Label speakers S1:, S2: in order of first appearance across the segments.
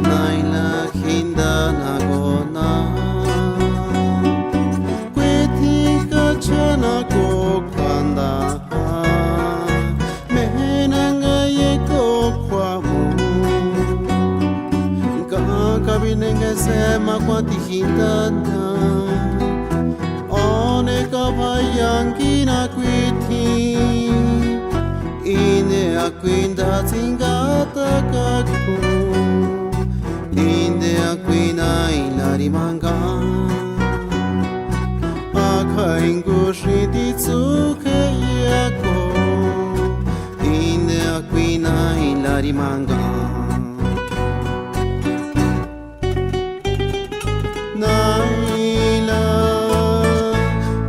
S1: naila hindana gona kwetika chana ko kwanda menanga ye ko kwamu kabinenge sema kwa tihindana one kapayangina kwiti ine akwinda tingata kako inde akwina ilarimanga akaingushiti tsuke yako inde akwina ilarimanga naila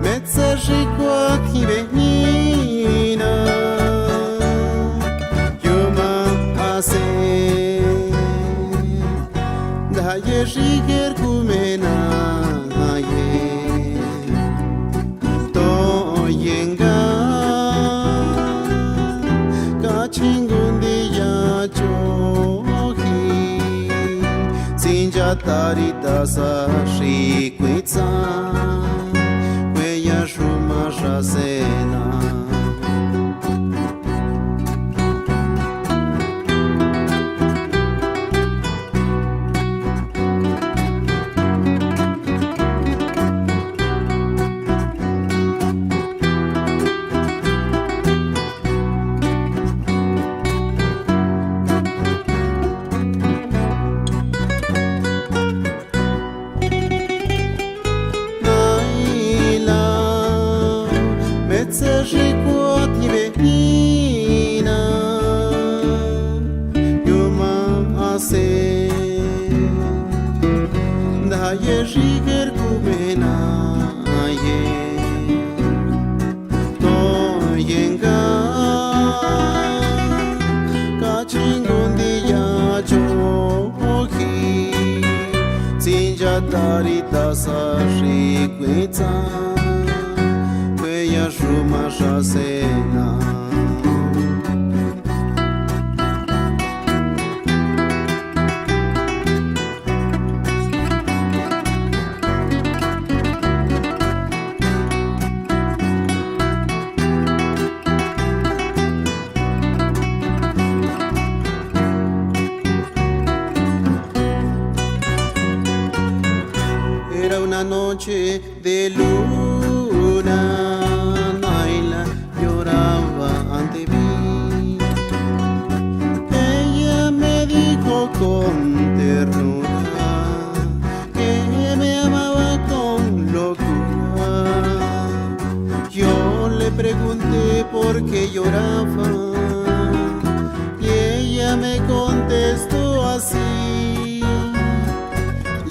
S1: metzashikwa kibenina yuma ase daye shiger kumena ye to yenga kachingundi ya chohi sinja tarita sa shikwitsa kweya shuma shasena Metzashikwa tibenina yuma ase daye shiger kumena ye to yenga kachingundi ya chohi sinja tarita sa shikwitsa ya shuma shasena era una noche de luna lloraba ante mí. Ella me dijo con ternura que me amaba con locura. Yo le pregunté por qué lloraba y ella me contestó así: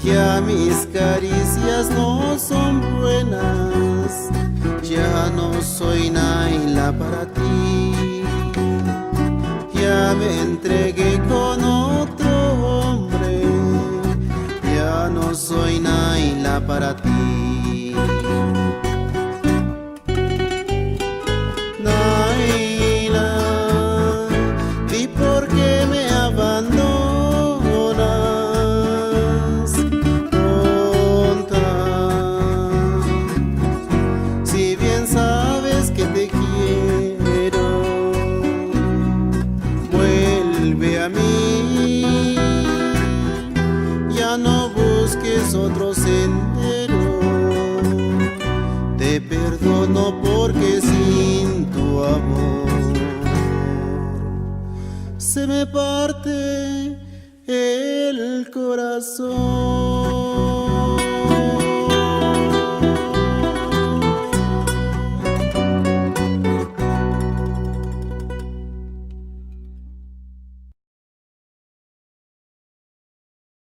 S1: ya mis caricias no son buenas, ya no soy Naila para ti, ya me entregué con otro hombre, ya no soy Naila para ti. Naila, di por qué me abandonas, tonta, si bien sabes que te quiero, vuelve a mí, ya no busques otro sendero, te perdono porque sin tu amor se me parte el corazón.